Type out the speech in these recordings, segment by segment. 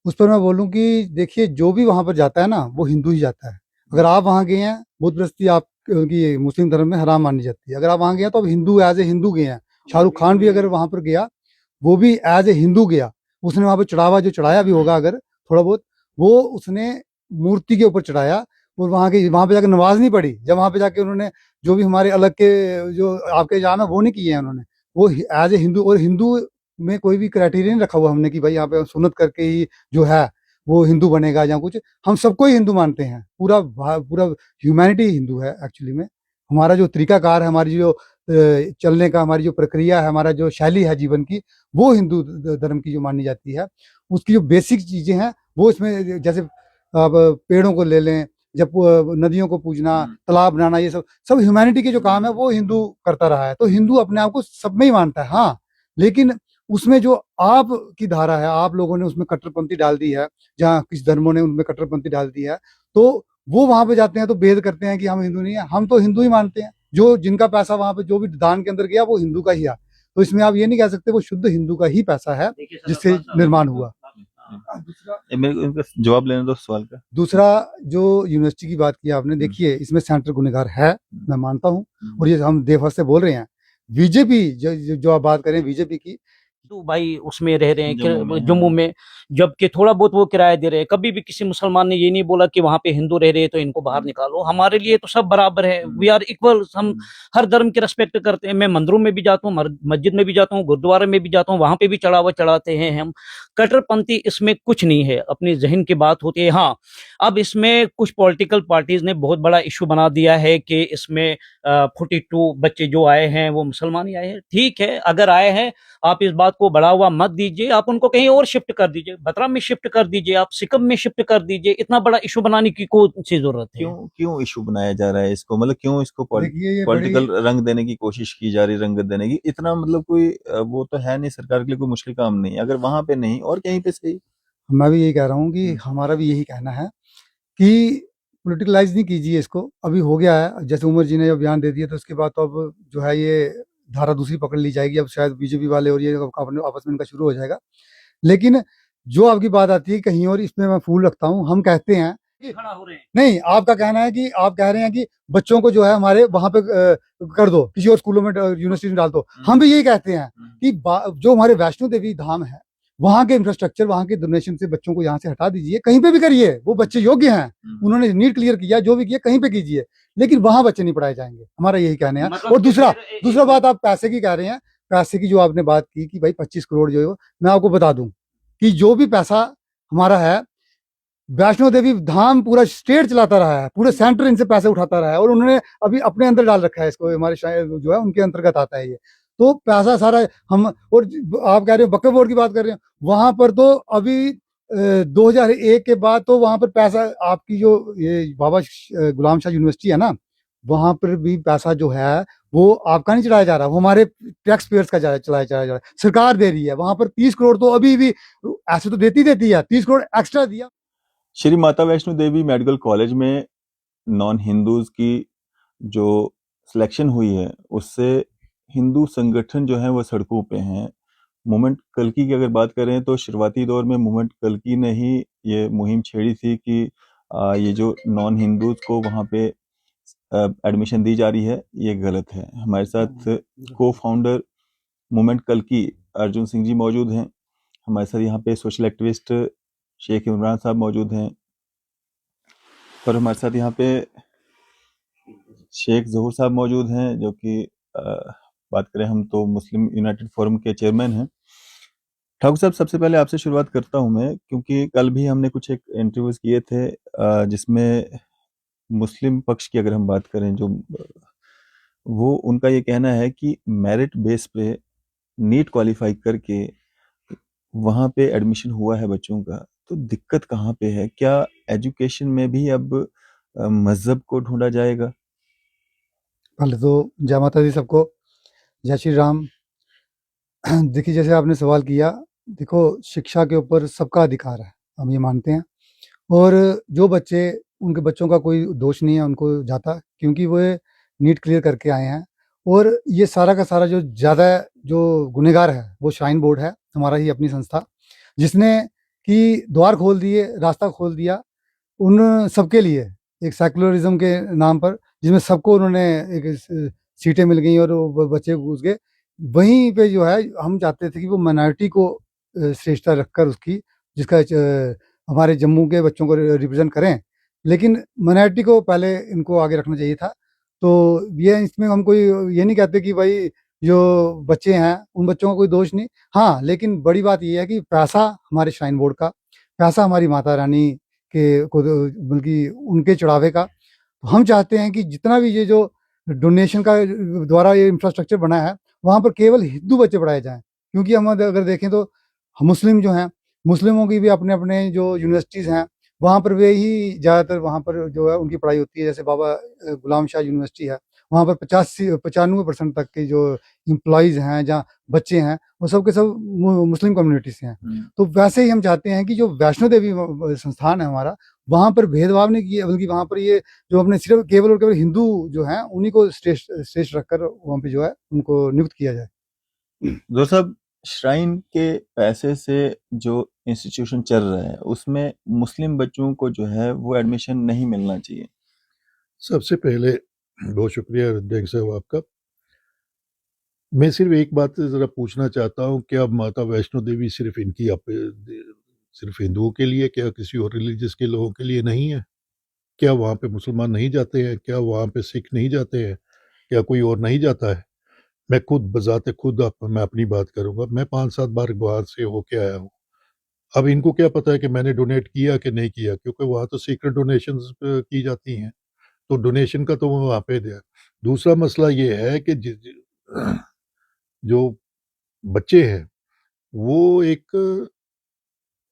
उस पर मैं बोलूँ कि देखिए जो भी वहाँ पर जाता है ना वो हिंदू ही जाता है। अगर आप वहाँ गए हैं, बुत प्रस्ती आप की मुस्लिम धर्म में हराम मानी जाती है। अगर आप वहाँ गए हैं तो आप हिंदू एज़ ए हिंदू गए हैं। शाहरुख खान भी अगर वहाँ पर गया, वो भी एज़ ए हिंदू गया। उसने वहाँ पे चढ़ावा जो चढ़ाया भी होगा अगर थोड़ा बहुत, वो उसने मूर्ति के ऊपर चढ़ाया और वहाँ पे जाके नमाज़ नहीं पढ़ी। जब वहाँ पे जाके उन्होंने जो भी हमारे अलग के जो आपके यहाँ में वो नहीं किए हैं उन्होंने। वो एज़ ए हिंदू, और हिंदू में कोई भी क्राइटेरिया नहीं रखा हुआ हमने कि भाई यहाँ पे सुन्नत करके ही जो है वो हिंदू बनेगा या कुछ। हम सबको ही हिंदू मानते हैं। पूरा ह्यूमैनिटी हिंदू है एक्चुअली में। हमारा जो तरीकाकार है, हमारी जो चलने का, हमारी जो प्रक्रिया है, हमारा जो शैली है जीवन की, वो हिंदू धर्म की जो मानी जाती है। उसकी जो बेसिक चीज़ें हैं वो इसमें, जैसे आप पेड़ों को ले लें, जब नदियों को पूजना, तालाब बनाना, ये सब ह्यूमैनिटी के जो काम है वो हिंदू करता रहा है। तो हिंदू अपने आप को सब में ही मानता है। हाँ, लेकिन उसमें जो आप की धारा है, आप लोगों ने उसमें कट्टरपंथी डाल दी है, जहाँ किसी धर्मों ने उनमें कट्टरपंथी डाल दी है, तो वो वहां पे जाते हैं तो भेद करते हैं कि हम हिंदू नहीं है। हम तो हिंदू ही मानते हैं। जो जिनका पैसा वहां पे जो भी दान के अंदर गया वो हिंदू का ही है। तो इसमें आप ये नहीं कह सकते वो शुद्ध हिंदू का ही पैसा है जिससे निर्माण हुआ। दूसरा मेरे को इनका जवाब लेने दो सवाल का। दूसरा जो यूनिवर्सिटी की बात की आपने, देखिए इसमें सेंटर गुनहगार है, मैं मानता हूँ, और ये हम देवभर से बोल रहे हैं। बीजेपी जो आप बात करें बीजेपी की, तो भाई उसमें रह रहे जम्मू हैं में, जम्मू में, जबकि थोड़ा बहुत वो किराया दे रहे हैं। कभी भी किसी मुसलमान ने ये नहीं बोला कि वहां पे हिंदू रह रहे हैं तो इनको बाहर निकालो। हमारे लिए तो सब बराबर है, वी आर इक्वल। हम हर धर्म की रिस्पेक्ट करते हैं। मैं मंदिरों में भी जाता हूँ, मस्जिद में भी जाता हूँ, गुरुद्वारे में भी जाता हूँ, वहां पे भी चढ़ावा चढ़ाते हैं हम। कट्टरपंथी इसमें कुछ नहीं है, अपनी जहन की बात होती है। हाँ, अब इसमें कुछ पॉलिटिकल पार्टीज ने बहुत बड़ा इशू बना दिया है कि इसमें 42 बच्चे जो आए हैं वो मुसलमान ही आए हैं। ठीक है, अगर आए हैं, आप इस बात को बढ़ावा मत दीजिए, आप उनको कहीं और शिफ्ट कर दीजिए, बतरा में शिफ्ट कर दीजिए, आप सिक्किम में शिफ्ट कर दीजिए। इतना बड़ा इशू बनाने की कौन सी जरूरत है? क्यों क्यों इशू बनाया जा रहा है इसको, मतलब क्यों इसको देखिए ये बड़ी पॉलिटिकल रंग देने की कोशिश की जा रही, रंगत देने की? इतना मतलब कोई वो तो है नहीं, सरकार के लिए कोई मुश्किल काम नहीं, अगर वहां पे नहीं और कहीं पे सही। मैं भी यही कह रहा हूँ कि हमारा भी यही कहना है कि पॉलिटिकलाइज नहीं कीजिए इसको। अभी हो गया है, जैसे उमर जी ने जब बयान दे दिया तो उसके बाद तो अब जो है ये धारा दूसरी पकड़ ली जाएगी। अब शायद बीजेपी वाले और ये अपने आपस में इनका शुरू हो जाएगा। लेकिन जो आपकी बात आती है कहीं और, इसमें मैं फूल रखता हूँ। हम कहते हैं कि खड़ा हो रहे हैं। नहीं, आपका कहना है कि आप कह रहे हैं कि बच्चों को जो है हमारे वहां पे कर दो, किसी और स्कूलों में यूनिवर्सिटी में डाल दो। हम भी यही कहते हैं कि जो हमारे वैष्णो देवी धाम है, वहां के इंफ्रास्ट्रक्चर, वहां के डोनेशन से बच्चों को यहाँ से हटा दीजिए, कहीं पे भी करिए। वो बच्चे योग्य हैं, उन्होंने नीट क्लियर किया, जो भी किया कहीं पे कीजिए, लेकिन वहां बच्चे नहीं पढ़ाए जाएंगे। हमारा यही कहना है। मतलब और दूसरा बात आप पैसे की कह रहे हैं। पैसे की जो आपने बात की कि भाई 25 करोड़ जो है, मैं आपको बता दूं कि जो भी पैसा हमारा है, वैष्णो देवी धाम पूरा स्टेट चलाता रहा है, पूरे सेंटर इनसे पैसे उठाता रहा है, और उन्होंने अभी अपने अंदर डाल रखा है इसको। हमारे जो है उनके अंतर्गत आता है ये। तो पैसा सारा हम, और आप कह रहे हो बक्कर बोर्ड की बात कर रहे हैं, वहां पर तो अभी 2001 के बाद तो वहां पर पैसा, आपकी जो ये बाबा गुलाम शाह यूनिवर्सिटी है ना, वहां पर भी पैसा जो है वो आपका नहीं चढ़ाया जा रहा, वो हमारे टैक्स पेयर्स का चलाया जा रहा है। सरकार दे रही है। वहां पर 30 करोड़ तो अभी भी ऐसे तो देती है, 30 करोड़ एक्स्ट्रा दिया। श्री माता वैष्णो देवी मेडिकल कॉलेज में नॉन हिंदूज की जो सिलेक्शन हुई है, उससे हिंदू संगठन जो है वो सड़कों पे हैं। मूवमेंट कल्की की अगर बात करें तो शुरुआती दौर में मूवमेंट कल्की ने ही ये मुहिम छेड़ी थी कि ये जो नॉन हिंदूज को वहाँ पे एडमिशन दी जा रही है, ये गलत है। हमारे साथ को फाउंडर मूवमेंट कल्की अर्जुन सिंह जी मौजूद हैं। हमारे साथ यहाँ पे सोशल एक्टिविस्ट शेख इमरान साहब मौजूद हैं, और हमारे साथ यहाँ पे शेख जहूर साहब मौजूद हैं, जो कि बात करें हम तो मुस्लिम यूनाइटेड फोरम के चेयरमैन हैं। ठाकुर साहब, सबसे पहले आपसे शुरुआत करता हूं मैं, क्योंकि कल भी हमने कुछ एक इंटरव्यूज किए थे जिसमें मुस्लिम पक्ष की अगर हम बात करें, जो वो उनका ये कहना है कि मेरिट बेस पे नीट क्वालिफाई करके वहाँ पे एडमिशन हुआ है बच्चों का, तो दिक्कत कहाँ पे है? क्या एजुकेशन में भी अब मजहब को ढूंढा जाएगा? पहले तो जय माता दी सबको, जय श्री राम। देखिए जैसे आपने सवाल किया, देखो शिक्षा के ऊपर सबका अधिकार है, हम ये मानते हैं। और जो बच्चे, उनके बच्चों का कोई दोष नहीं है उनको जाता, क्योंकि वो नीट क्लियर करके आए हैं। और ये सारा का सारा जो ज़्यादा जो गुनहगार है वो श्राइन बोर्ड है, हमारा ही अपनी संस्था, जिसने कि द्वार खोल दिए, रास्ता खोल दिया उन सबके लिए, एक सेकुलरिज्म के नाम पर, जिसमें सबको उन्होंने एक सीटें मिल गई और वो बच्चे घुस गए। वहीं पे जो है हम चाहते थे कि वो माइनॉरिटी को श्रेष्ठता रखकर उसकी, जिसका हमारे जम्मू के बच्चों को रिप्रेजेंट करें, लेकिन माइनॉरिटी को पहले इनको आगे रखना चाहिए था। तो ये इसमें हम कोई ये नहीं कहते कि भाई जो बच्चे हैं उन बच्चों का कोई दोष नहीं, हाँ, लेकिन बड़ी बात ये है कि पैसा हमारे श्राइन बोर्ड का, पैसा हमारी माता रानी के को, बल्कि उनके चढ़ावे का। तो हम चाहते हैं कि जितना भी ये जो डोनेशन का द्वारा ये इंफ्रास्ट्रक्चर बना है, वहाँ पर केवल हिंदू बच्चे पढ़ाए जाएं, क्योंकि हम अगर देखें तो मुस्लिम जो हैं, मुस्लिमों की भी अपने अपने जो यूनिवर्सिटीज़ हैं, वहाँ पर वे ही ज़्यादातर वहाँ पर जो है उनकी पढ़ाई होती है। जैसे बाबा गुलाम शाह यूनिवर्सिटी है, वहाँ पर 95% तक के जो एम्प्लॉयज़ हैं, जहाँ बच्चे हैं, वो सब के सब मुस्लिम कम्युनिटी से हैं। तो वैसे ही हम चाहते हैं कि जो वैष्णो देवी संस्थान है हमारा, वहाँ पर भेदभाव नहीं किया, बल्कि वहाँ पर ये जो अपने सिर्फ केवल और केवल हिंदू जो हैं उन्हीं को श्रेष्ठ रखकर वहाँ पे जो है उनको नियुक्त किया जाए। जो सब श्राइन के पैसे से जो इंस्टीट्यूशन चल रहा है उसमें मुस्लिम बच्चों को जो है वो एडमिशन नहीं मिलना चाहिए। सबसे पहले बहुत शुक्रिया रद्देग साहब आपका। मैं सिर्फ एक बात ज़रा पूछना चाहता हूँ, क्या माता वैष्णो देवी सिर्फ इनकी सिर्फ हिंदुओं के लिए, क्या किसी और रिलीजियस के लोगों के लिए नहीं है? क्या वहाँ पे मुसलमान नहीं जाते हैं? क्या वहाँ पे सिख नहीं जाते हैं? क्या कोई और नहीं जाता है? मैं खुद बज़ाते खुद मैं अपनी बात करूँगा, मैं 5-7 बार बाहर से होके आया हूँ। अब इनको क्या पता है कि मैंने डोनेट किया कि नहीं किया, क्योंकि वहाँ तो सीक्रेट डोनेशंस की जाती हैं, तो डोनेशन का तो वो वहाँ पे दिया। दूसरा मसला ये है कि जो बच्चे हैं वो एक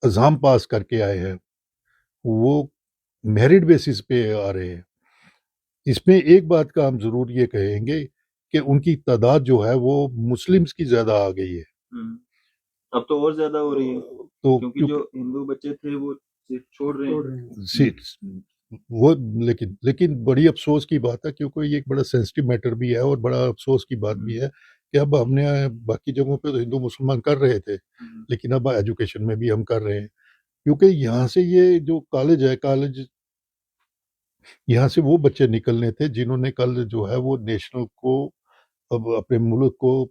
एग्ज़ाम पास करके आए हैं, वो मेरिट बेसिस पे आ रहे हैं। इसमें एक बात का हम ज़रूर ये कहेंगे कि उनकी तादाद जो है वो मुस्लिम्स की ज़्यादा आ गई है। अब तो और ज्यादा हो रही है, तो क्योंकि जो हिंदू बच्चे थे वो सिर्फ छोड़ रहे हैं। सीट्स वो, लेकिन बड़ी अफसोस की बात है, क्योंकि ये एक बड़ा सेंसिटिव मैटर भी है और बड़ा अफसोस की बात भी है कि अब हमने बाकी जगहों पे तो हिंदू मुसलमान कर रहे थे, लेकिन अब एजुकेशन में भी हम कर रहे हैं, क्योंकि यहाँ से ये जो कॉलेज है, कॉलेज यहाँ से वो बच्चे निकलने थे जिन्होंने कल जो है वो नेशनल को, अब अपने मुल्क को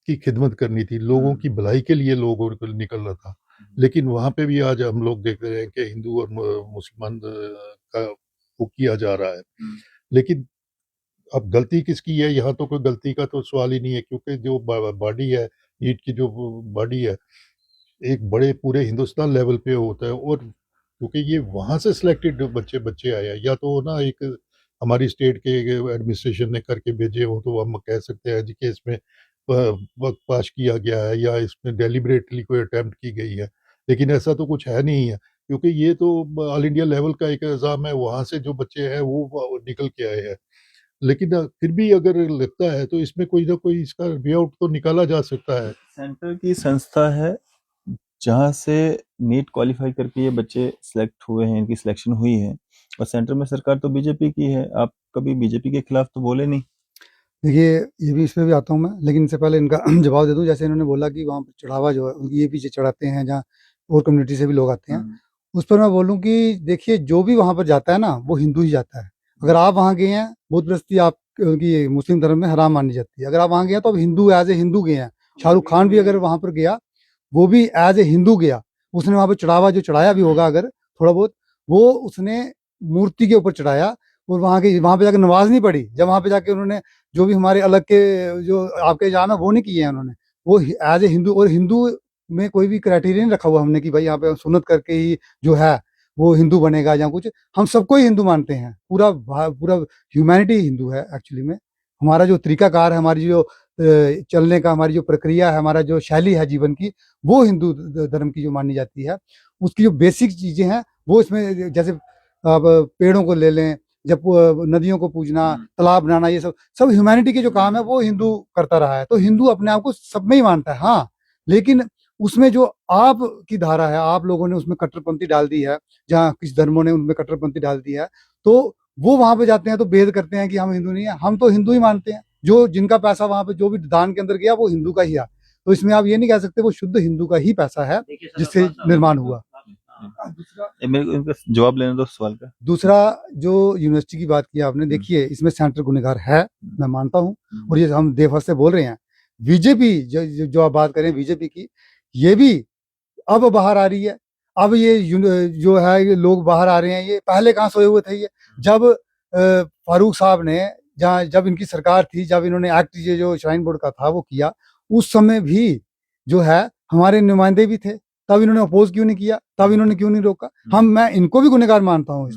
की खिदमत करनी थी, लोगों की भलाई के लिए लोगों को निकलना था। लेकिन वहाँ पे भी आज हम लोग देख रहे हैं कि हिंदू और मुसलमान का वो किया जा रहा है। लेकिन अब गलती किसकी है? यहाँ तो कोई गलती का तो सवाल ही नहीं है, क्योंकि जो बॉडी है, नीट की जो बॉडी है, एक बड़े पूरे हिंदुस्तान लेवल पे होता है, और क्योंकि ये वहाँ से सिलेक्टेड बच्चे आए हैं, या तो ना एक हमारी स्टेट के एडमिनिस्ट्रेशन ने करके भेजे हो तो हम कह सकते हैं जी कि इसमें वक्त पास किया गया है या इसमें डेलिबरेटली कोई अटेम्प्ट की गई है, लेकिन ऐसा तो कुछ है नहीं है, क्योंकि ये तो ऑल इंडिया लेवल का एक एग्ज़ाम है, वहाँ से जो बच्चे हैं वो निकल के आए हैं। लेकिन फिर भी अगर लगता है तो इसमें कोई ना कोई इसका वे आउट तो निकाला जा सकता है। सेंटर की संस्था है जहाँ से नीट क्वालिफाई करके ये बच्चे सिलेक्ट हुए हैं, इनकी सिलेक्शन हुई है, और सेंटर में सरकार तो बीजेपी की है। आप कभी बीजेपी के खिलाफ तो बोले नहीं। देखिए, ये भी इस पे भी आता हूँ मैं, लेकिन इससे पहले इनका जवाब दे दूँ। जैसे इन्होंने बोला कि वहाँ पर चढ़ावा जो है ये पीछे चढ़ाते हैं, जहाँ और कम्युनिटी से भी लोग आते हैं, उस पर मैं बोलूँ कि देखिए जो भी वहाँ पर जाता है ना वो हिंदू ही जाता है। अगर आप वहाँ गए हैं, बुत प्रस्ती आपकी मुस्लिम धर्म में हराम मानी जाती है। अगर आप वहाँ गए हैं तो आप हिंदू एज ए हिंदू गए हैं। शाहरुख खान भी अगर वहाँ पर गया, वो भी एज ए हिंदू गया, उसने वहाँ पर चढ़ावा जो चढ़ाया भी होगा अगर थोड़ा बहुत, वो उसने मूर्ति के ऊपर चढ़ाया, और वहाँ पे जाकर नमाज नहीं पढ़ी। जब वहाँ पे जाके उन्होंने जो भी हमारे अलग के जो आपके जाना वो नहीं किए हैं उन्होंने, वो एज ए हिंदू, और हिंदू में कोई भी क्राइटेरिया नहीं रखा हुआ हमने कि भाई यहाँ पे सुन्नत करके ही जो है वो हिंदू बनेगा या कुछ। हम सबको ही हिंदू मानते हैं, पूरा ह्यूमैनिटी हिंदू है एक्चुअली में। हमारा जो तरीकाकार है, हमारी जो चलने का, हमारी जो प्रक्रिया है, हमारा जो शैली है जीवन की, वो हिंदू धर्म की जो मानी जाती है। उसकी जो बेसिक चीज़ें हैं वो इसमें, जैसे आप पेड़ों को ले लें, जब नदियों को पूजना, तालाब बनाना, ये सब ह्यूमैनिटी के जो काम है वो हिंदू करता रहा है। तो हिंदू अपने आप को सब में ही मानता है, हाँ, लेकिन उसमें जो आप की धारा है, आप लोगों ने उसमें कट्टरपंथी डाल दी है, जहाँ किस धर्मों ने उनमें कट्टरपंथी डाल दी है, तो वो वहां पे जाते हैं तो भेद करते हैं कि हम हिंदू नहीं है। हम तो हिंदू ही मानते हैं, जो जिनका पैसा वहां पे जो भी दान के अंदर गया वो हिंदू का ही है। तो इसमें आप ये नहीं कह सकते वो शुद्ध हिंदू का ही पैसा है जिससे निर्माण हुआ। मेरे को इनका जवाब लेने दो सवाल का। दूसरा जो यूनिवर्सिटी की बात की आपने, देखिए इसमें सेंटर गुनहगार है, मैं मानता हूँ, और ये हम देवभर से बोल रहे हैं। बीजेपी जो आप बात करें बीजेपी की, ये भी अब बाहर आ रही है। अब ये जो है ये लोग बाहर आ रहे हैं, ये पहले कहाँ सोए हुए थे। ये जब फारूक साहब ने जब इनकी सरकार थी, जब इन्होंने एक्ट ये जो श्राइन बोर्ड का था वो किया, उस समय भी जो है हमारे नुमाइंदे भी थे, तब इन्होंने अपोज क्यों नहीं किया, तब इन्होंने क्यों नहीं रोका। मैं इनको भी गुनहगार मानता हूँ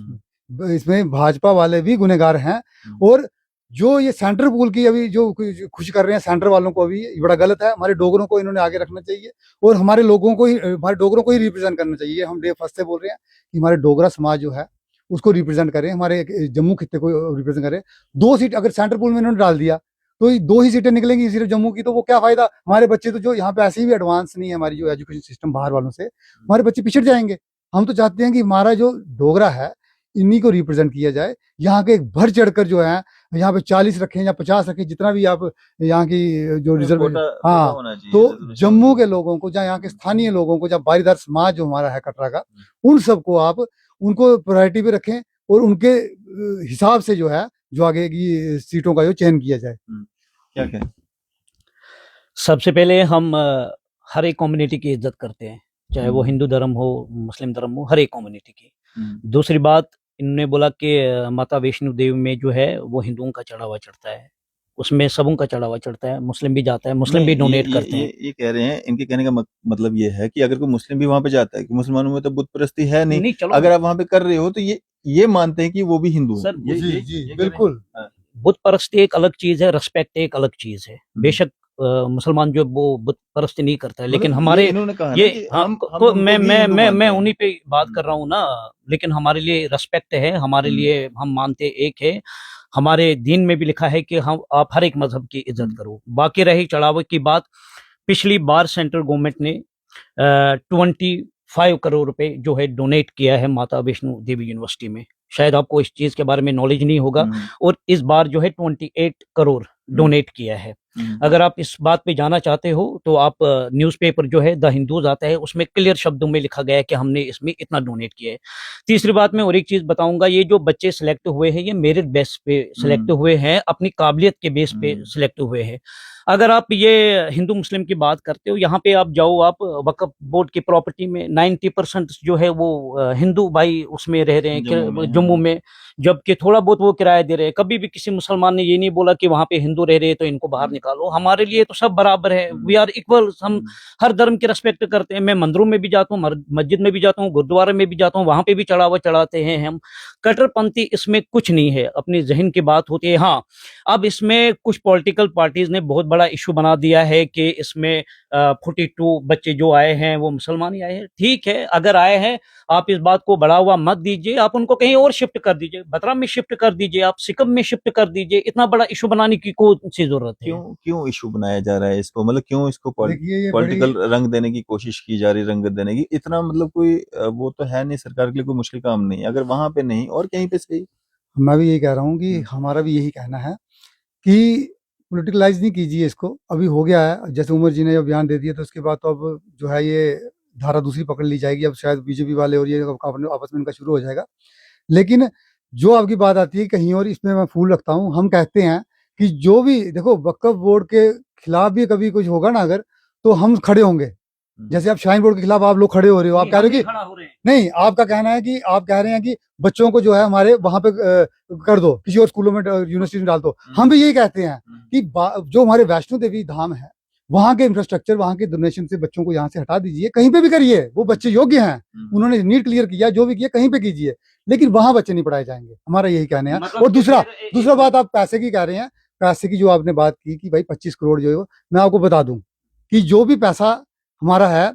इसमें भाजपा वाले भी गुनहगार हैं। और जो ये सेंटर पूल की अभी जो खुश कर रहे हैं सेंटर वालों को, अभी ये बड़ा गलत है। हमारे डोगरों को इन्होंने आगे रखना चाहिए और हमारे लोगों को ही, हमारे डोगरों को ही रिप्रेजेंट करना चाहिए। हम डे फर्स्ट से बोल रहे हैं कि हमारे डोगरा समाज जो है उसको रिप्रेजेंट करें, हमारे जम्मू खित्ते को रिप्रेजेंट करें। 2 सीट अगर सेंटर पूल में इन्होंने डाल दिया तो 2 ही सीटें निकलेंगी सिर्फ जम्मू की, तो वो क्या फायदा। हमारे बच्चे तो जो यहाँ पे ऐसे ही भी एडवांस नहीं है, हमारी जो एजुकेशन सिस्टम बाहर वालों से, हमारे बच्चे पिछड़ जाएंगे। हम तो चाहते हैं कि हमारा जो डोगरा है इन्हीं को रिप्रेजेंट किया जाए। यहाँ के बढ़ चढ़कर जो है यहाँ पे 40 रखें या 50 रखें, जितना भी आप यहाँ की जो रिजर्व, हाँ, तो जम्मू के लोगों को, जहाँ यहाँ के स्थानीय लोगों को, जहाँ बारीदार समाज जो हमारा है कटरा का, उन सबको आप उनको प्रायोरिटी पे रखें और उनके हिसाब से जो है जो आगे की सीटों का जो चयन किया जाए। क्या कहें? सबसे पहले हम हर एक कम्युनिटी की इज्जत करते हैं, चाहे वो हिंदू धर्म हो, मुस्लिम धर्म हो, हर एक कम्युनिटी की। दूसरी बात, इन्होंने बोला कि माता वैष्णो देवी में जो है वो हिंदुओं का चढ़ावा चढ़ता है, उसमें सबों का चढ़ावा चढ़ता है, मुस्लिम भी जाता है, मुस्लिम भी डोनेट करते हैं। ये कह रहे हैं, इनके कहने का मतलब ये है कि अगर कोई मुस्लिम भी वहां पे जाता है, कि मुसलमानों में तो बुत परस्ती है नहीं, अगर आप वहां पे कर रहे हो तो ये मानते हैं कि वो भी हिंदू सर, ये बिल्कुल। बुत परस्ती एक अलग चीज है, रिस्पेक्ट एक अलग चीज है। बेशक मुसलमान जो वो बुत परस्ती नहीं करता है, लेकिन हमारे ये मैं उन्हीं पे बात कर रहा हूँ ना। लेकिन हमारे लिए रिस्पेक्ट है, हमारे लिए हम मानते एक है। हमारे दीन में भी लिखा है कि हम आप हर एक मजहब की इज्जत करो। बाकी रही चढ़ावे की बात, पिछली बार सेंट्रल गवर्नमेंट ने 25 करोड़ रुपए जो है डोनेट किया है माता वैष्णो देवी यूनिवर्सिटी में। शायद आपको इस चीज के बारे में नॉलेज नहीं होगा। और इस बार जो है 28 करोड़ डोनेट किया है। अगर आप इस बात पे जाना चाहते हो तो आप न्यूज़पेपर जो है द हिंदूज आता है, उसमें क्लियर शब्दों में लिखा गया है कि हमने इसमें इतना डोनेट किया है। तीसरी बात, मैं और एक चीज बताऊंगा, ये जो बच्चे सिलेक्ट हुए हैं ये मेरिट बेस पे सिलेक्ट हुए हैं, अपनी काबिलियत के बेस पे सिलेक्ट हुए हैं। अगर आप ये हिंदू मुस्लिम की बात करते हो, यहाँ पे आप जाओ, आप वक्फ बोर्ड की प्रॉपर्टी में 90% जो है वो हिंदू भाई उसमें रह रहे हैं जम्मू में, जबकि थोड़ा बहुत वो किराया दे रहे हैं। कभी भी किसी मुसलमान ने ये नहीं बोला कि वहां पे हिंदू रह रहे हैं तो इनको बाहर निकालो। हमारे लिए तो सब बराबर है, वी आर इक्वल। हम हर धर्म की रिस्पेक्ट करते हैं। मैं मंदिरों में भी जाता हूँ, मस्जिद में भी जाता हूँ, गुरुद्वारे में भी जाता हूँ, वहां पे भी चढ़ावा चढ़ाते हैं हम। कट्टरपंथी इसमें कुछ नहीं है, अपनी जहन की बात होती है। हाँ, अब इसमें कुछ पॉलिटिकल पार्टीज ने बहुत बड़ा इशू बना दिया है कि इसमें 42 बच्चे जो आए हैं वो मुसलमान ही आए हैं। ठीक है, अगर आए हैं, आप इस बात को बढ़ावा मत दीजिए, आप उनको कहीं और शिफ्ट कर दीजिए, बतरा में शिफ्ट कर दीजिए, आप सिकम में शिफ्ट कर दीजिए। इतना बड़ा इशू बनाने की कौन सी जरूरत है? क्यों इशू बनाया जा रहा है इसको? मतलब क्यों इसको पॉलिटिकल रंग देने की कोशिश की जा रही, रंगत देने की? इतना मतलब कोई वो तो है नहीं, सरकार के लिए कोई मुश्किल काम नहीं है। अगर वहां पे नहीं और कहीं पे सही। मैं भी यही कह रहा हूँ कि हमारा भी यही कहना है कि पॉलिटिकलाइज नहीं कीजिए इसको। अभी हो गया है, जैसे उमर जी ने जब बयान दे दिया तो उसके बाद तो अब जो है ये धारा दूसरी पकड़ ली जाएगी। अब शायद बीजेपी वाले और ये आपस में इनका शुरू हो जाएगा। लेकिन जो आपकी बात आती है कहीं और, इसमें मैं फूल रखता हूँ। हम कहते हैं कि जो भी देखो, वक्फ बोर्ड के खिलाफ भी कभी कुछ होगा ना अगर, तो हम खड़े होंगे। जैसे आप श्राइन बोर्ड के खिलाफ आप लोग खड़े हो रहे हो, आप कह रहे हो कि नहीं, आपका कहना है कि आप कह रहे हैं कि बच्चों को जो है हमारे वहां पे कर दो, किसी और स्कूलों में यूनिवर्सिटी में डाल दो। हम भी यही कहते हैं कि जो हमारे वैष्णो देवी धाम है, वहां के इंफ्रास्ट्रक्चर, वहां के डोनेशन से बच्चों को यहाँ से हटा दीजिए, कहीं पे भी करिए। वो बच्चे योग्य हैं, उन्होंने नीट क्लियर किया, जो भी किया कहीं पे कीजिए, लेकिन वहां बच्चे नहीं पढ़ाए जाएंगे। हमारा यही कहना है। और दूसरा बात, आप पैसे की कह रहे हैं, पैसे की जो आपने बात की कि भाई 25 करोड़ जो है, मैं आपको बता दूं कि जो भी पैसा हमारा है,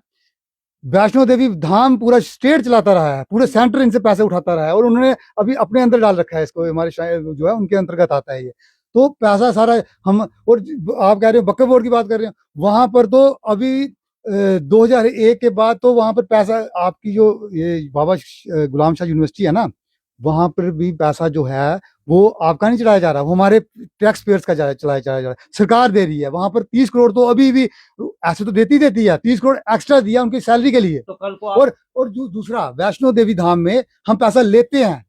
वैष्णो देवी धाम पूरा स्टेट चलाता रहा है, पूरे सेंटर इनसे पैसे उठाता रहा है, और उन्होंने अभी अपने अंदर डाल रखा है इसको, हमारे जो है उनके अंतर्गत आता है ये। तो पैसा सारा हम, और आप कह रहे हो वक्फ बोर्ड की बात कर रहे हैं, वहां पर तो अभी 2001 के बाद तो वहां पर पैसा, आपकी जो ये बाबा गुलाम शाह यूनिवर्सिटी है ना, वहां पर भी पैसा जो है वो आपका नहीं चढ़ाया जा रहा, वो हमारे टैक्स पेयर्स का चलाया जा रहा है, सरकार दे रही है। वहां पर 30 करोड़ तो अभी भी ऐसे तो देती है, 30 करोड़ एक्स्ट्रा दिया उनकी सैलरी के लिए। तो कल को और जो दूसरा वैष्णो देवी धाम में हम पैसा लेते हैं,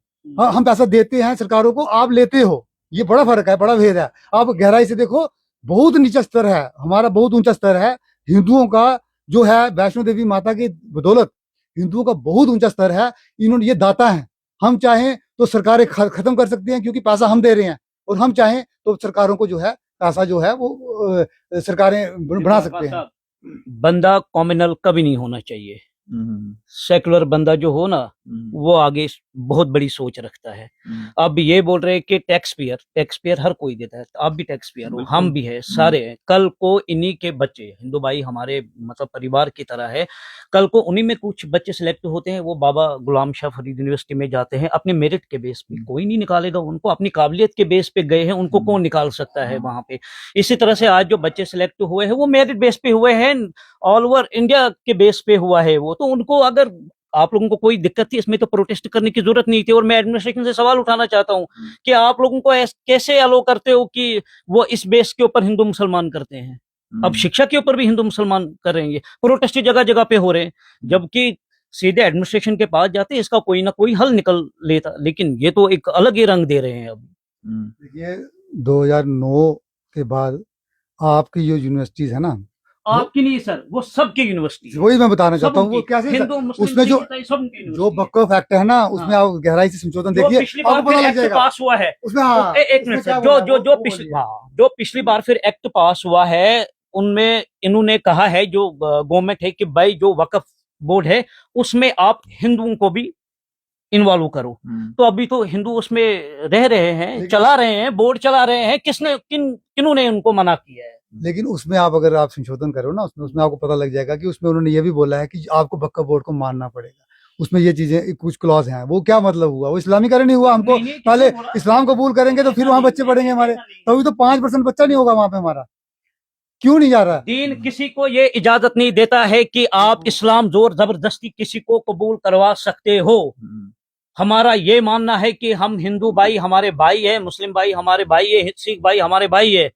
हम पैसा देते हैं सरकारों को, आप लेते हो, ये बड़ा फर्क है, बड़ा भेद है। आप गहराई से देखो, बहुत नीचा स्तर है, हमारा बहुत ऊंचा स्तर है। हिंदुओं का जो है वैष्णो देवी माता की बदौलत हिंदुओं का बहुत ऊंचा स्तर है। इन्होंने ये दाता है, हम चाहें तो सरकारें खत्म कर सकती हैं क्योंकि पैसा हम दे रहे हैं, और हम चाहें तो सरकारों को जो है पैसा जो है वो सरकारें बढ़ा सकते हैं। बंदा कॉम्युनल कभी नहीं होना चाहिए। हम्म, सेकुलर बंदा जो हो ना, हम्म, वो आगे बहुत बड़ी सोच रखता है। अब ये बोल रहे हैं कि टैक्स पेयर हर कोई देता है, आप भी टैक्स पेयर हो, बिल्कुल। हम भी है, सारे हैं। कल को इन्हीं के बच्चे, हिंदू भाई हमारे मतलब परिवार की तरह है, कल को उन्हीं में कुछ बच्चे सिलेक्ट होते हैं, वो बाबा गुलाम शाह फरीद यूनिवर्सिटी में जाते हैं अपने मेरिट के बेस पे, कोई नहीं निकालेगा उनको, अपनी काबिलियत के बेस पे गए हैं, उनको कौन निकाल सकता है वहां पे। इसी तरह से आज जो बच्चे सिलेक्ट हुए हैं वो मेरिट बेस पे हुए हैं, ऑल ओवर इंडिया के बेस पे हुआ है वो, तो उनको अगर आप लोगों को कोई दिक्कत थी इसमें तो प्रोटेस्ट करने की जरूरत नहीं थी। और मैं एडमिनिस्ट्रेशन से सवाल उठाना चाहता हूं कि आप लोगों को कैसे अलो करते हो कि वो इस बेस के ऊपर हिंदू मुसलमान करते हैं। अब शिक्षा के ऊपर भी हिंदू मुसलमान कर रहे हैं, ये प्रोटेस्ट जगह जगह पे हो रहे हैं, जबकि सीधे एडमिनिस्ट्रेशन के पास जाते इसका कोई ना कोई हल निकल लेता, लेकिन ये तो एक अलग ही रंग दे रहे हैं अब। देखिए 2009 के बाद आपकी जो यूनिवर्सिटीज है ना, आपकी नहीं सर, वो सबकी यूनिवर्सिटी, वही मैं बताना चाहता हूँ। वो कैसे हिंदू मुस्लिम उसमें जो सिख ईसाई सबकी जो यूनिवर्सिटी है। वक्फ एक्ट है ना, उसमें हाँ। आप गहराई से संशोधन जो देखिए, पिछली बार आपको पता फिर लग एक्ट जाएगा पास हुआ है उसमें। हाँ, एक उसमें मिनट क्या सर, जो बोला है, जो जो वो पिछली बोलिए। हाँ जो पिछली बार फिर एक्ट पास हुआ है, उनमें इन्होंने कहा है जो गवर्नमेंट है कि भाई जो वक्फ बोर्ड है उसमें आप हिंदुओं को भी इन्वॉल्व करो। तो अभी तो हिंदू उसमें रह रहे हैं, लेकिन- चला रहे हैं, बोर्ड चला रहे हैं, किन्हों ने उनको मना किया है? लेकिन उसमें आप अगर आप संशोधन करो ना, उसमें आपको पता लग जाएगा कि उसमें उन्होंने ये भी बोला है कि आपको वक्फ बोर्ड को मानना पड़ेगा। उसमें ये चीजें कुछ क्लॉज हैं, वो क्या मतलब हुआ, वो इस्लामीकरण नहीं हुआ। हमको नहीं, पहले किसने बोला? इस्लाम कबूल करेंगे तो फिर वहां बच्चे पढ़ेंगे हमारे, तभी तो 5% बच्चा नहीं होगा वहां पे हमारा। क्यों नहीं जा रहा है? दीन किसी को ये इजाजत नहीं देता है कि आप इस्लाम जोर जबरदस्ती किसी को कबूल करवा सकते हो। हमारा ये मानना है कि हम हिंदू भाई हमारे भाई है, मुस्लिम भाई हमारे भाई है, सिख भाई हमारे भाई है।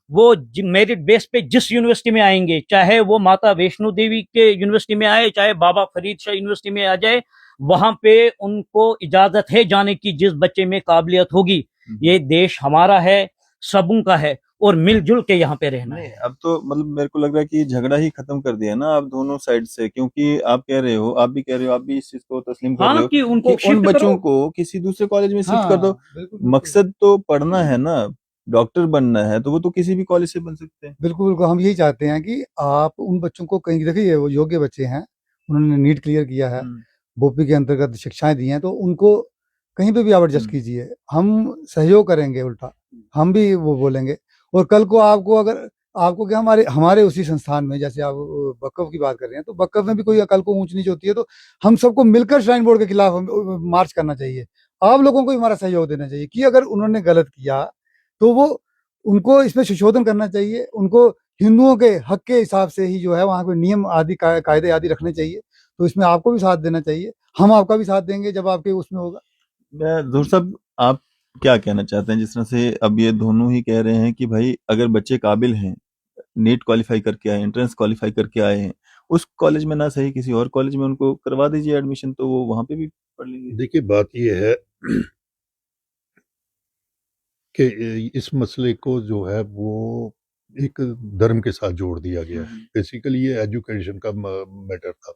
वो मेरिट बेस पे जिस यूनिवर्सिटी में आएंगे, चाहे वो माता वैष्णो देवी के यूनिवर्सिटी में आए, चाहे बाबा फरीद शाह यूनिवर्सिटी में आ जाए, वहां पे उनको इजाजत है जाने की जिस बच्चे में काबिलियत होगी। ये देश हमारा है, सबों का है, और मिलजुल के यहाँ पे रहना है। अब तो मतलब मेरे को लग रहा है कि झगड़ा ही खत्म कर दिया ना आप दोनों साइड से, क्योंकि आप कह रहे हो, आप भी कह रहे हो, आप भी इस चीज को तस्लीम कर रहे हाँ हो कि उनको कि उन shift बच्चों करो। को किसी दूसरे कॉलेज में शिफ्ट कर दो। बिल्कुल, मकसद तो पढ़ना है ना, डॉक्टर बनना है, तो वो तो किसी भी कॉलेज से बन सकते हैं। बिल्कुल हम यही चाहते हैं कि आप उन बच्चों को कहीं, देखिए वो योग्य बच्चे हैं, उन्होंने नीट क्लियर किया है, बोपी के अंतर्गत शिक्षाएं दी हैं, तो उनको कहीं पे भी आप एडजस्ट कीजिए, हम सहयोग करेंगे, उल्टा हम भी वो बोलेंगे। और कल को आपको अगर आपको क्या, हमारे हमारे उसी संस्थान में, जैसे आप वक्फ की बात कर रहे हैं, तो वक्फ में भी कोई कल को ऊंच नीच होती है तो हम सबको मिलकर श्राइन बोर्ड के खिलाफ मार्च करना चाहिए। आप लोगों को भी हमारा सहयोग देना चाहिए कि अगर उन्होंने गलत किया तो वो उनको इसमें संशोधन करना चाहिए, उनको हिंदुओं के हक के हिसाब से ही जो है वहाँ पे नियम आदि कायदे आदि रखने चाहिए। तो इसमें आपको भी साथ देना चाहिए, हम आपका भी साथ देंगे जब आपके उसमें होगा। ज़हूर साहब, आप क्या कहना चाहते हैं? जिस तरह से अब ये दोनों ही कह रहे हैं कि भाई अगर बच्चे काबिल हैं, नीट क्वालिफाई करके आए, एंट्रेंस क्वालिफाई करके आए हैं, उस कॉलेज में ना सही किसी और कॉलेज में उनको करवा दीजिए एडमिशन, तो वो वहां पे भी पढ़ लेंगे। देखिए बात ये है कि इस मसले को जो है वो एक धर्म के साथ जोड़ दिया गया है। बेसिकली ये एजुकेशन का मैटर था,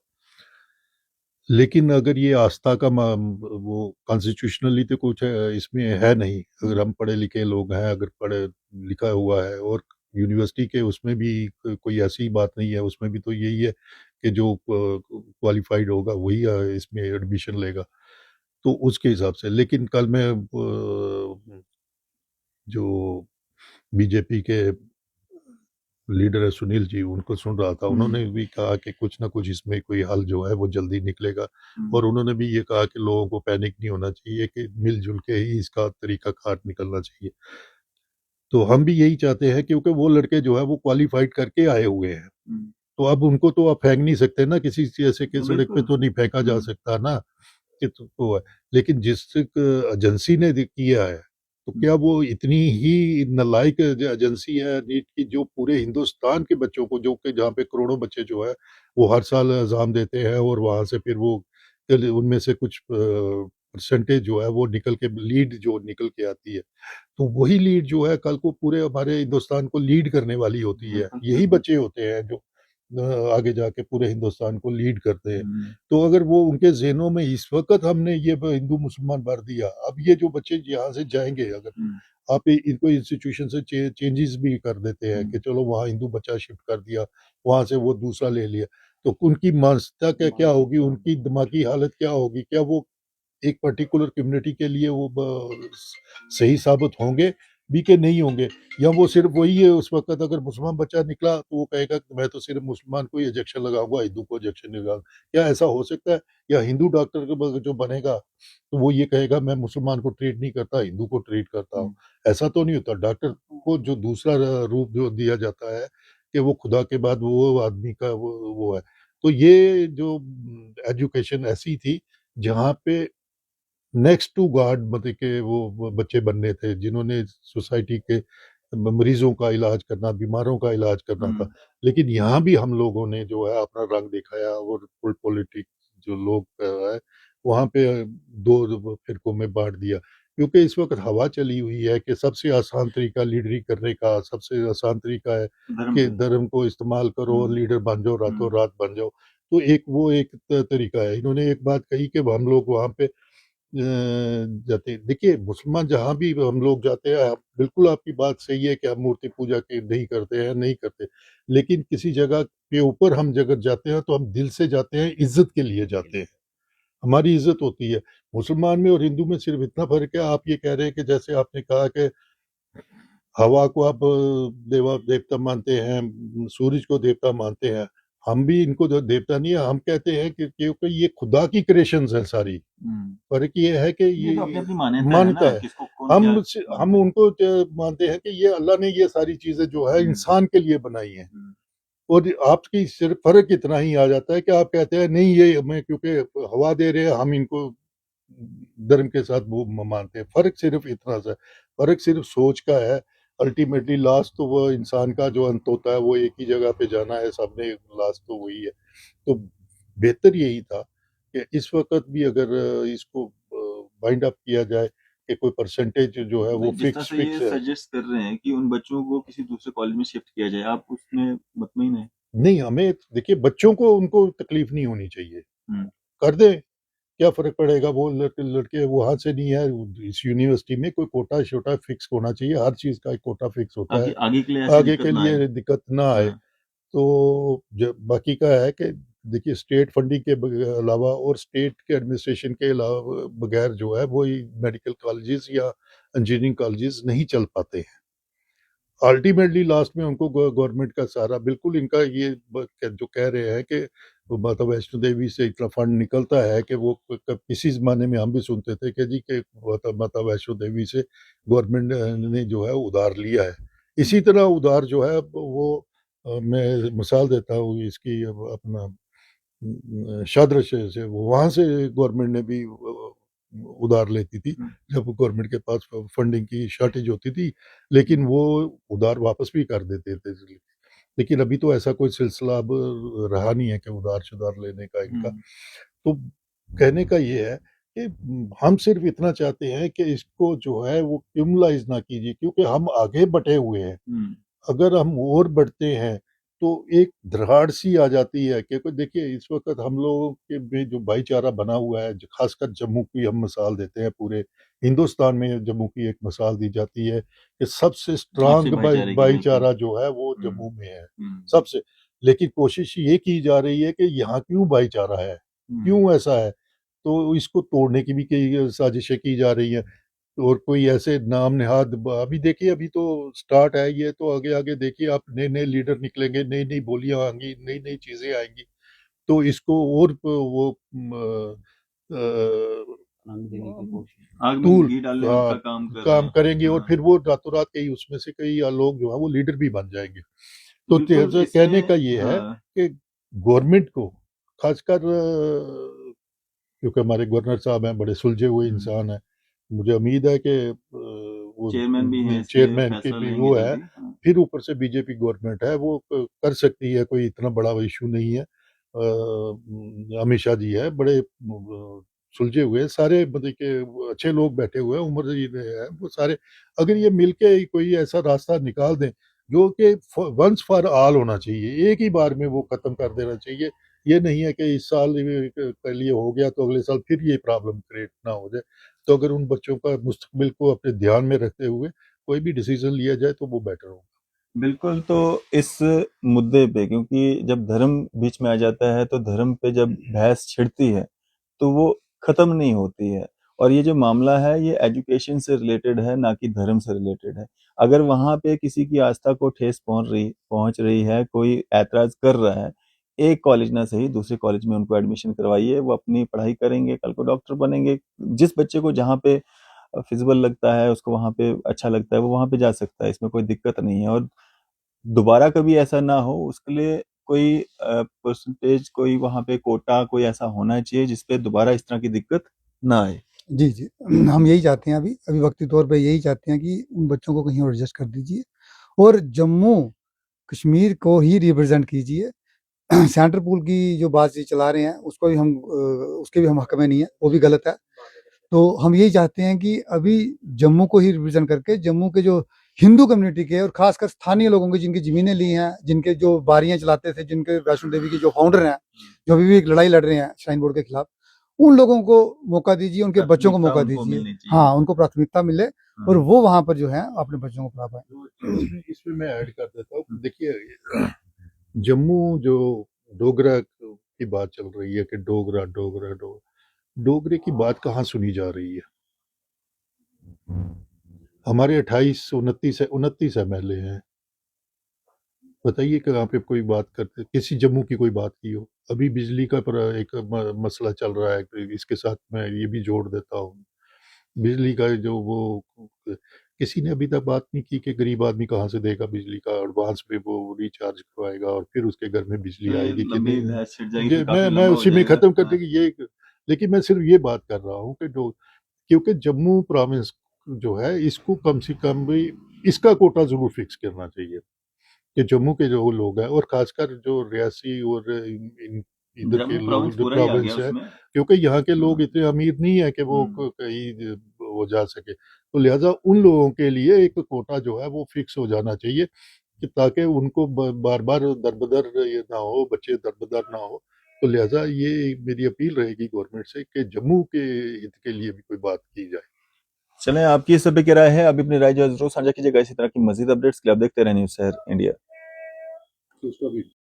लेकिन अगर ये आस्था का वो कॉन्स्टिट्यूशनली तो कुछ इसमें है नहीं। अगर हम पढ़े लिखे लोग हैं, अगर पढ़े लिखा हुआ है, और यूनिवर्सिटी के उसमें भी कोई ऐसी बात नहीं है, उसमें भी तो यही है कि जो क्वालिफाइड होगा वही इसमें एडमिशन लेगा, तो उसके हिसाब से। लेकिन कल मैं जो बीजेपी के लीडर है सुनील जी, उनको सुन रहा था, उन्होंने भी कहा कि कुछ ना कुछ इसमें कोई हल जो है वो जल्दी निकलेगा। और उन्होंने भी ये कहा कि लोगों को पैनिक नहीं होना चाहिए, कि मिलजुल के ही इसका तरीका कार निकलना चाहिए। तो हम भी यही चाहते हैं, क्योंकि वो लड़के जो है वो क्वालिफाइड करके आए हुए हैं, तो अब उनको तो आप फेंक नहीं सकते ना, किसी ऐसे के सड़क पे तो नहीं फेंका जा सकता ना, के तो है, लेकिन जिस एजेंसी ने किया है, तो क्या वो इतनी ही नालायक एजेंसी है नीट की, जो पूरे हिंदुस्तान के बच्चों को, जो कि जहाँ पे करोड़ों बच्चे जो है वो हर साल एग्जाम देते हैं, और वहां से फिर वो उनमें से कुछ परसेंटेज जो है वो निकल के, लीड जो निकल के आती है, तो वही लीड जो है कल को पूरे हमारे हिंदुस्तान को लीड करने वाली होती है। बिल्कुल, यही बिल्कुल। बच्चे होते हैं जो आगे जाके पूरे हिंदुस्तान को लीड करते हैं। हम्म, तो अगर वो उनके ज़हनों में इस वक़्त हमने ये हिंदू मुसलमान भर दिया, अब ये जो बच्चे यहाँ से जाएँगे, अगर हम्म, आप इनको इंस्टीट्यूशन से चेंजेस भी कर देते हैं कि चलो वहाँ हिंदू बच्चा शिफ्ट कर दिया, वहाँ से वो दूसरा ले लिया, तो उनकी मानसिकता क्या क्या होगी, उनकी दिमागी हालत क्या होगी? क्या वो एक पर्टिकुलर कम्युनिटी के लिए वो सही साबित होंगे भी कि नहीं होंगे, या वो सिर्फ वही है, उस वक्त अगर मुसलमान बच्चा निकला तो वो कहेगा कि मैं तो सिर्फ मुसलमान को ही इंजेक्शन लगाऊंगा, हिंदू को इंजेक्शन नहीं लगाऊंगा। क्या ऐसा हो सकता है? या हिंदू डॉक्टर जो बनेगा तो वो ये कहेगा मैं मुसलमान को ट्रीट नहीं करता, हिंदू को ट्रीट करता हूँ। ऐसा तो नहीं होता। डॉक्टर को जो दूसरा रूप जो दिया जाता है कि वो खुदा के बाद वो आदमी का वो है। तो ये जो एजुकेशन ऐसी थी जहाँ पे नेक्स्ट टू गॉड, मतलब के वो बच्चे बनने थे जिन्होंने सोसाइटी के मरीजों का इलाज करना, बीमारों का इलाज करना था। लेकिन यहाँ भी हम लोगों ने जो है अपना रंग दिखाया, और पॉलिटिक्स जो लोग है वहाँ पे दो फिरकों में बांट दिया, क्योंकि इस वक्त हवा चली हुई है कि सबसे आसान तरीका लीडरी करने का, सबसे आसान तरीका है धर्म कि पे। धर्म को इस्तेमाल करो और लीडर बन जाओ, रातों रात बन जाओ। तो एक तरीका है। इन्होंने एक बात कही कि हम लोग वहाँ पे जाते हैं। देखिए, मुसलमान जहाँ भी हम लोग जाते हैं, बिल्कुल आपकी बात सही है कि हम मूर्ति पूजा के नहीं करते हैं, नहीं करते। लेकिन किसी जगह के ऊपर हम जगह जाते हैं तो हम दिल से जाते हैं, इज़्ज़त के लिए जाते हैं। हमारी इज़्ज़त होती है। मुसलमान में और हिंदू में सिर्फ़ इतना फ़र्क है, आप ये कह रहे हैं कि जैसे आपने कहा कि हवा को आप देवता मानते हैं, सूरज को देवता मानते हैं। हम भी इनको देवता नहीं है, हम कहते हैं कि क्योंकि ये खुदा की क्रिएशंस हैं सारी। फ़र्क ये है कि ये तो अपनी अपनी मान्यता है मान्यता ना, है। किसको कौन क्या हम मानता है। उनको मानते हैं कि ये अल्लाह ने ये सारी चीज़ें जो है इंसान के लिए बनाई हैं। और आपकी सिर्फ फ़र्क इतना ही आ जाता है कि आप कहते हैं नहीं, ये हमें क्योंकि हवा दे रहे हैं, हम इनको धर्म के साथ वो मानते हैं। फ़र्क सिर्फ इतना सा है। फ़र्क सिर्फ सोच का है। अल्टीमेटली लास्ट तो वो इंसान का जो अंत होता है वो एक ही जगह पे जाना है, सबने लास्ट तो वही है। तो बेहतर यही था कि इस वक़्त भी अगर इसको वाइंड अप किया जाए कि कोई परसेंटेज जो है वो नहीं, जिस तरह से ये फिक्स है। सजेस्ट कर रहे हैं कि उन बच्चों को किसी दूसरे कॉलेज में शिफ्ट किया जाए, आप उसमें मुतमईन हैं? नहीं, हमें देखिए बच्चों को उनको तकलीफ नहीं होनी चाहिए। हम्म, कर दें, क्या फ़र्क पड़ेगा? वो लड़के वहाँ से नहीं है, इस यूनिवर्सिटी में कोई कोटा-शोटा फिक्स होना चाहिए, हर चीज़ का एक कोटा फिक्स होता आगे है, आगे के लिए ऐसी आगे दिक्कत के ना आए। लिए दिक्कत ना आए। हाँ। तो ज बाकी का है कि देखिए स्टेट फंडिंग के अलावा और स्टेट के एडमिनिस्ट्रेशन के अलावा बगैर जो है वो ये मेडिकल कॉलेजेस या इंजीनियरिंग कॉलेजेस नहीं चल पाते हैं। अल्टीमेटली लास्ट में उनको गवर्नमेंट का सहारा, बिल्कुल इनका ये जो कह रहे हैं कि वो माता वैष्णो देवी से इतना फंड निकलता है कि वो किसी ज़माने में हम भी सुनते थे कि जी के माता वैष्णो देवी से गवर्नमेंट ने जो है उधार लिया है। इसी तरह उधार जो है वो मैं मिसाल देता हूँ इसकी, अपना शादरा से वहाँ से गवर्नमेंट ने भी उधार लेती थी जब गवर्नमेंट के पास फंडिंग की शॉर्टेज होती थी, लेकिन वो उधार वापस भी कर देते थे। लेकिन अभी तो ऐसा कोई सिलसिला अब रहा नहीं है कि उधार-शुधार लेने का इनका। तो कहने का ये है कि हम सिर्फ़ इतना चाहते हैं कि इसको जो है वो क्रिमिनलाइज़ ना कीजिए, क्योंकि हम आगे बढ़े हुए हैं। अगर हम और बढ़ते हैं तो एक दराड़ सी आ जाती है, क्योंकि देखिए इस वक़्त हम लोगों के में जो भाईचारा बना हुआ है, ख़ासकर जम्मू की हम मिसाल देते हैं, पूरे हिंदुस्तान में जम्मू की एक मिसाल दी जाती है कि सबसे आपसी स्ट्रॉन्ग भाईचारे की, बिल्कुल। भाईचारा जो है वो हम्म, जम्मू में है, हम्म, सबसे। लेकिन कोशिश ये की जा रही है कि यहाँ क्यों भाईचारा है? क्यों ऐसा है? तो इसको तोड़ने की भी कई साजिशें की जा रही हैं। और कोई ऐसे नाम नेहाद अभी देखिए, अभी तो स्टार्ट है ये, तो आगे-आगे देखिए आप, नए-नए लीडर निकलेंगे, नई-नई बोलियाँ आएँगी, नई-नई चीज़ें आएँगी। तो इसको और वो अ, रंग देने की कोशिश। आग में टूल घी डालने का काम कर रहे काम हैं। करेंगे, और हाँ, फिर वो रातों-रात कई उसमें से कई लोग जो है वो लीडर भी बन जाएँगे। तो बिल्कुल कहने इसमें। का ये है हाँ, कि गवर्नमेंट को, खासकर क्योंकि हमारे गवर्नर साहब हैं, बड़े सुलझे हुए इंसान हैं। मुझे उम्मीद है कि वो चेयरमैन भी हैं, इस पे चेयरमैन की फैसला भी लेंगे वो है। जल्दी। हाँ। फिर ऊपर से बीजेपी गवर्नमेंट है, वो कर सकती है, कोई इतना बड़ा इशू नहीं है। अमित शाह जी है, बड़े सुलझे हुए, सारे मतलब के अच्छे लोग बैठे हुए हैं, उम्र जी है वो सारे। अगर ये मिलके कोई ऐसा रास्ता निकाल दें जो कि वंस फॉर ऑल होना चाहिए, एक ही बार में वो खत्म कर देना चाहिए। ये नहीं है कि इस साल के लिए हो गया तो अगले साल फिर ये प्रॉब्लम क्रिएट ना हो जाए। तो अगर उन बच्चों का मुस्तकबिल को अपने ध्यान में रखते हुए कोई भी डिसीजन लिया जाए तो वो बेटर होगा। बिल्कुल। तो इस मुद्दे पे, क्योंकि जब धर्म बीच में आ जाता है तो धर्म पे जब बहस छिड़ती है तो वो खत्म नहीं होती है। और ये जो मामला है ये एजुकेशन से रिलेटेड है, ना कि धर्म से रिलेटेड है। अगर वहां पे किसी की आस्था को ठेस पहुंच रही है, कोई ऐतराज कर रहा है, एक कॉलेज ना सही दूसरे कॉलेज में उनको एडमिशन करवाइए, वो अपनी पढ़ाई करेंगे, कल को डॉक्टर बनेंगे। जिस बच्चे को जहाँ पे फिजिबल लगता है, उसको वहां पे अच्छा लगता है, वो वहां पे जा सकता है, इसमें कोई दिक्कत नहीं है। और दोबारा कभी ऐसा ना हो उसके लिए कोई परसेंटेज, कोई वहां पे कोटा, कोई ऐसा होना चाहिए जिसपे दोबारा इस तरह की दिक्कत ना आए। जी जी हम यही चाहते हैं, अभी वक्ती तौर पे यही चाहते हैं कि उन बच्चों को कहीं और एडजस्ट कर दीजिए और जम्मू कश्मीर को ही रिप्रेजेंट कीजिए। सेंटर पूल की जो बात ये चला रहे हैं उसको भी उसके भी हम हक में नहीं है, वो भी गलत है। तो हम यही चाहते हैं कि अभी जम्मू को ही रिप्रेजेंट करके जम्मू के जो हिंदू कम्युनिटी के और खासकर स्थानीय लोगों की, जिनकी जमीनें ली हैं, जिनके जो बारियां चलाते थे, जिनके वैष्णो देवी के जो फाउंडर हैं, जो अभी भी एक लड़ाई लड़ रहे हैं श्राइन बोर्ड के खिलाफ, उन लोगों को मौका दीजिए, उनके बच्चों को मौका दीजिए। हाँ, उनको प्राथमिकता मिले और वो वहां पर जो है अपने बच्चों को पढ़ा पाए। इसमें मैं ऐड कर देता हूँ, देखिए जम्मू जो डोगरा की बात चल रही है कि डोगरा डोगरा डोगरा, डोगरे की बात कहाँ सुनी जा रही है? हमारे 29 MLA हैं, बताइए कि यहाँ पे कोई बात करते, किसी जम्मू की कोई बात की हो? अभी बिजली का पर एक मसला चल रहा है, तो इसके साथ मैं ये भी जोड़ देता हूँ। बिजली का जो वो किसी ने अभी तक बात नहीं की कि गरीब आदमी कहाँ से देगा बिजली का एडवांस पे वो रिचार्ज करवाएगा और फिर उसके घर में बिजली आएगी कि लंबी नहीं। बहस छिड़ जाएगी, ये फिर काफी मैं लंबा हो उसी में जाएगा। खत्म करते हाँ। कि ये, लेकिन मैं सिर्फ ये बात कर रहा हूँ कि जो, क्योंकि जम्मू प्रोविंस जो है इसको कम से कम भी इसका कोटा जरूर फिक्स करना चाहिए कि जम्मू के जो लोग हैं, और खासकर जो रियासी और इधर के जम्मू लोग प्रोविंस जो पूरा ही आ प्रोविंस गया है, उसमें। क्योंकि यहाँ के लोग इतने अमीर नहीं है कि वो कहीं वो जा सके, तो लिहाजा उन लोगों के लिए एक कोटा जो है वो फिक्स हो जाना चाहिए कि ताकि उनको बार बार दरबदर ये ना हो, बच्चे दरबदर ना हो। तो लिहाजा ये मेरी अपील रहेगी गवर्नमेंट से कि जम्मू के हित के लिए भी कोई बात की जाए। चलें, आपकी इस पे क्या राय है? अभी अपनी राय जो है जरूर साझा कीजिएगा। इसी तरह की मजीद अपडेट्स के लिए आप देखते रहें न्यूज़ शहर इंडिया। तो उसका भी